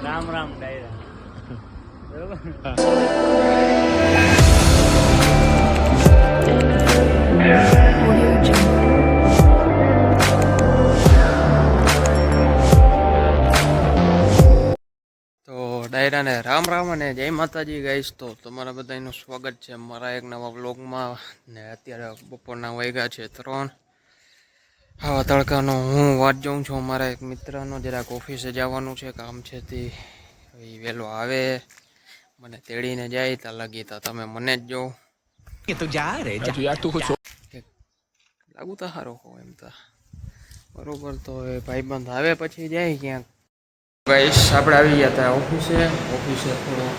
રામ રામ ડાયરા બરોબર. તો ડાયરાને રામ રામ અને જય માતાજી ગાઈસ. તો તમારા બધાનું સ્વાગત છે મારા એક નવા વ્લોગમાં. ને અત્યારે બપોરના વાગ્યા છે 3. આવા તડકાનો હું વાટ જોઉં છું મારા એક મિત્રનો. જરાક ઓફિસે જવાનું છે, કામ છે તે એ વહેલો આવે મને તેડીને જાય ત્યાં લગી તા તમે મને જ જો લાગુ તો સારો હો એમ તો બરોબર. તો એ ભાઈબંધ આવે પછી જાય ક્યાંક. ગાઈસ આપણે આવી ગયા હતા ઓફિસે થોડું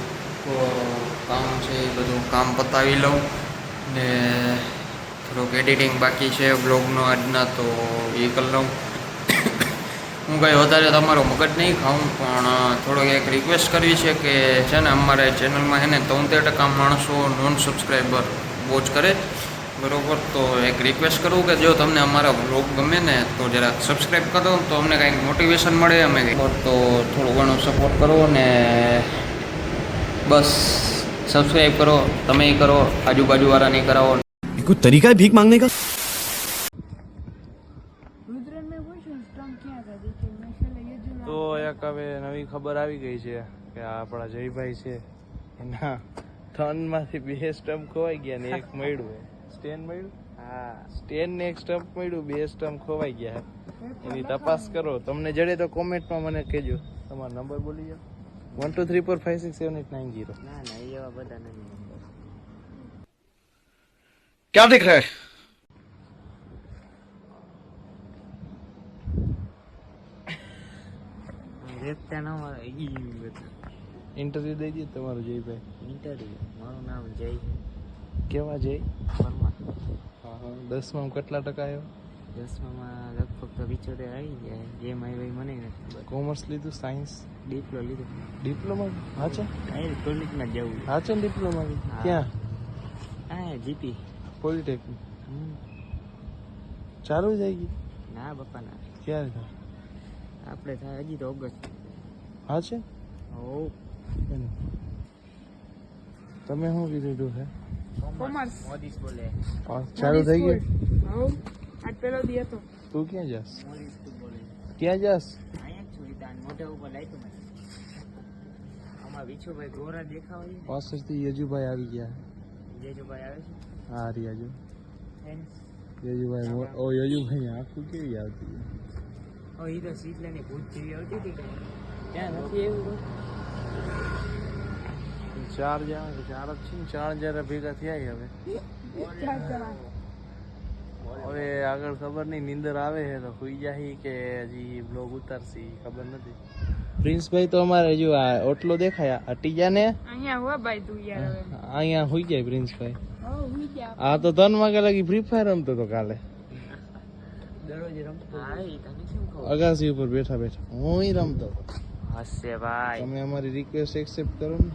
કામ છે એ બધું કામ પતાવી લઉં ને થોડુંક એડિટિંગ બાકી છે બ્લોગનો આજના, તો એ કરી લઉં. હું કંઈ વધારે તમારો મગજ નહીં ખાઉં, પણ થોડોક એક રિક્વેસ્ટ કરવી છે કે છે ને અમારે ચેનલમાં છે ને 73% માણસો નોન સબસ્ક્રાઈબર વોચ કરે બરોબર. તો એક રિક્વેસ્ટ કરું કે જો તમને અમારા વ્લોગ ગમે ને તો જરાક સબસ્ક્રાઈબ કરો તો અમને કંઈક મોટિવેશન મળે. અમે તો થોડું ઘણું સપોર્ટ કરો ને બસ સબસ્ક્રાઈબ કરો, તમે કરો, આજુબાજુવાળા નહીં કરાવો. कोई तरीका है भीख मांगने का? તો એક હવે નવી ખબર આવી ગઈ છે કે આપણા જયભાઈ છે એના 3 માંથી 2 સ્ટમ્પ ખોવાઈ ગયા ને એક મળ્યું. સ્ટેન મળ્યું? હા, સ્ટેન ને એક સ્ટમ્પ મળ્યું, 2 સ્ટમ્પ ખોવાઈ ગયા. એની તપાસ કરો. તમને જડે તો કોમેન્ટમાં મને કહેજો. તમારો નંબર બોલી જાઓ. 12345678990. ના ના એવા બધા નથી. क्या दिख रहा है? રેપતા ના મારે ઈ બધા ઇન્ટરવ્યુ દઈ દઈએ તમારું જયભાઈ. ઇન્ટરવ્યુ. મારું નામ જય કેવા જય? પરમાર. હા હા. 10માં કેટલા ટકા આવ્યો? 10માં લગભગ તો 75 આવી ગયા. જેમ આવી મને નથી ખબર. કોમર્સ લીધું? સાયન્સ? ડિપ્લો લીધો. ડિપ્લોમા? હા છે. અહીં કોલેજમાં જવું. હા છે ડિપ્લોમા? ક્યાં? હા જીપી પોલિટેકનિક. ચાલુ થઈ ગઈ? ના બાપા ના. ક્યારે થાય? આપણે થાય હજી તો ઓગસ્ટ. હા છે. હો તમે શું કીધું છે? કોમર્સ મોદી સ્કૂલે ચાલુ થઈ ગયું? હો આજ પેલો દી હતો. તું ક્યાં જાસ? મોદી સ્કૂલ બોલે. ક્યાં જાસ? અહીંયા છું ઈદાન મોઢા ઉપર લાગ્યું મને. આમાં વિછુભાઈ ગોરા દેખાવ છે. પાછળથી યજુભાઈ આવી ગયા. જેજુભાઈ આવે છે. હા રિયાજુ. થેન્ક્સ. યજુભાઈ. ઓ યજુભાઈ આખું કેવી આવતી? ઓ ઈ તો શીતલાની ભૂત જેવી આવતી હતી. ત્યાં નથી એવું. 4 જણા 4 જ છે. 4 જરા ભેગા થયા હવે. હવે આગળ ખબર નહીં. નીંદર આવે છે તો સુઈ જાય કે હજી બ્લોગ ઉતારશે ખબર નથી. પ્રિન્સભાઈ તો અમારે જો આ ઓટલો દેખાયા હટી જા ને. અહીંયા હુआ ભાઈ તું યાર હવે. અહીંયા સુઈ જાય પ્રિન્સભાઈ. હો હુઈ ગયા. આ તો 3 વાગ્યા લગી ફ્રી ફાયર રમતો હતો કાલે. દરરોજ રમતો. હા ઈ તને શું કહું. અગાસી ઉપર બેઠા બેઠા હું રમતો. હશે ભાઈ. તમે અમારી રિક્વેસ્ટ એક્સેપ્ટ કરો ને.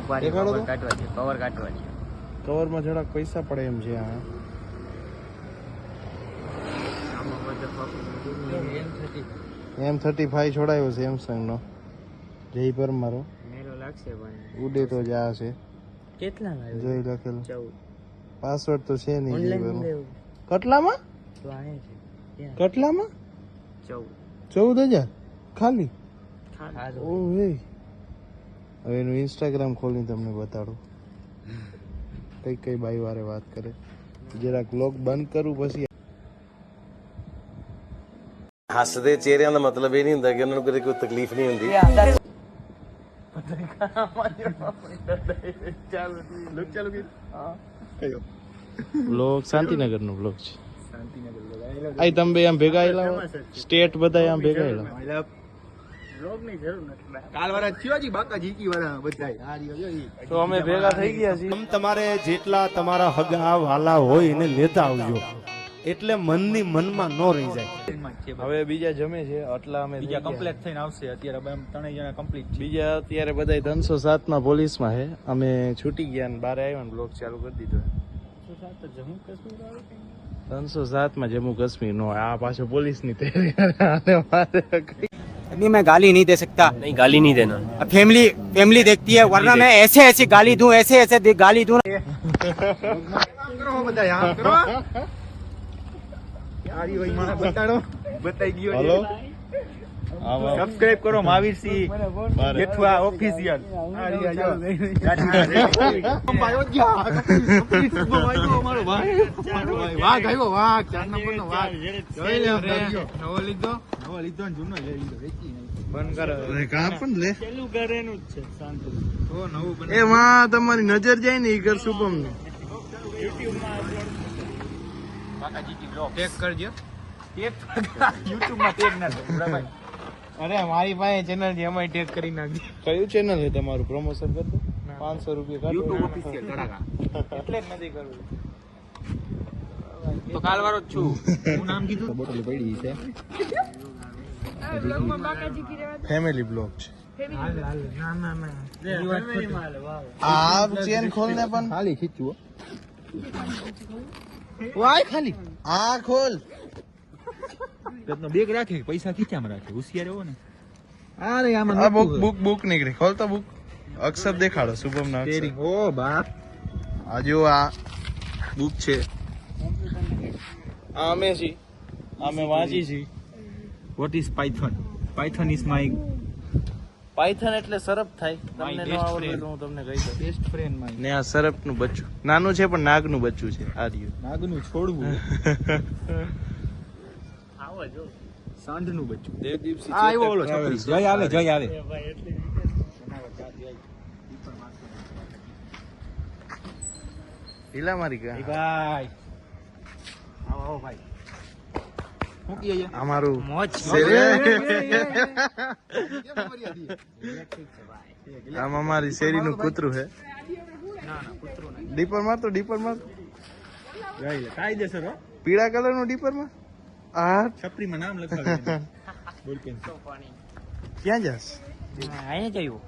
ઉપાડી દેખાડો તો. કવર કાઢવા છે. કવર કાઢવા છે. કવરમાં જરાક પૈસા પડે એમ છે. આ આમાં બધા ફોટો M35 છોડાયો છે સેમસંગ નો. જય પર મારો મેરો લાગશે પણ ઉડે તો જ આ છે. કેટલા લાવ્યો? જોઈ લખેલું. 14. પાસવર્ડ તો છે નહીં. જય ઓનલાઈન પર લેવું કેટલામાં? તો આયા છે. ક્યાં? કેટલામાં? 14. 14,000 ખાલી? હા તો ઓહે. હવે એનું ઇન્સ્ટાગ્રામ ખોલીને તમને બતાડું કઈ બાઈ વારે વાત કરે. જરાક વ્લોગ બંધ કરું પછી. हंसदे चेहरे का मतलब ये नहीं होता कि उन्होंने कोई तकलीफ नहीं होती. બ્લોગ શાંતિનગર નો બ્લોગ છે. આઈ તમે બે આમ ભેગા આયેલા સ્ટેટ બધા આમ ભેગા આયેલા. તો અમે ભેગા થઈ ગયા છીએ. તમારે જેટલા તમારા હગા વાલા હોય એને લેતા આવજો એટલે મનની મનમાં ન રહી જાય. હવે બીજા જમે છે એટલા અમે બીજા કમ્પ્લીટ થઈને આવશે. અત્યારે 3 જણા કમ્પ્લીટ. બીજા અત્યારે બધા 307 માં પોલીસમાં છે. અમે છૂટી ગયા ને બહાર આવ્યા ને બ્લોગ ચાલુ કરી દીધો. 307 માં જમ્મુ કાશ્મીર નો આ પાછો પોલીસ ની તૈયારી अभी मैं गाली नहीं दे सकता। नहीं गाली नहीं देना। अब फैमिली देखती है, वरना मैं ऐसे ऐसे गाली दूं, ऐसे गाली दूं। हेलो सब्सक्राइब करो महावीर सिंह जेठुआ ऑफिशियल। એમાં તમારી નજર જાય ને ઈ કર શુભમ ને ટેગ કરજો, YouTube માં ટેગ ના દો ભાઈ। અરે મારી પાસે ચેનલ છે, એમાં ટેગ કરી નાખજો. કયું ચેનલ છે તમારું? પ્રમોશન કરતો 500 રૂપિયા YouTube ઓફિશિયલ ધડાકા, એટલે જ નથી કરવું. તો કાલવારો જ છું। આ બ્લોગમાં બાકાજી કી રહેવા દે. ફેમિલી બ્લોગ છે ફેમિલીમાં વાવ. આ ચેન ખોલ ને પણ ખાલી ખીચવું વાય ખાલી આ ખોલ બેગ રાખે પૈસા ખીચામાં રાખે, હોશિયાર એવો ને। આ બુક નીકળી ખોલ તો બુક અક્ષર દેખાડો શુભમ ના અક્ષર ઓ બાપ, આ જો આ બુક છે આ અમે છી અમે વાંચી છી what is Python? Python is my Python એટલે સરપ થાય તમને ન best આવડે friend. તો હું તમને કહી દઉં બેસ્ટ ફ્રેન્ડ માય। ને આ સરપ નું બચ્ચું નાનું છે પણ નાગ નું બચ્ચું છે આ રહ્યું નાગનું છોડવું, આવો જો સાંઢનું બચ્ચું। દેવદીપસિંહ આ આવ્યો ઓલો છોકરી, જય આવે જય આવે। ઢીલા મારી ગયા ભાઈ આવો આવો ભાઈ, શું કહીએ છે? અમારું મોજ આમ અમારી શેરીનું કૂતરું છે ડીપર માર તો ડીપર માર જય લે, કાયદેસર હો, પીળા કલર નું ડીપર માં આ છપરીમાં નામ લખાવી બોલ પેન। ક્યાં જાસ અહીંયા જયું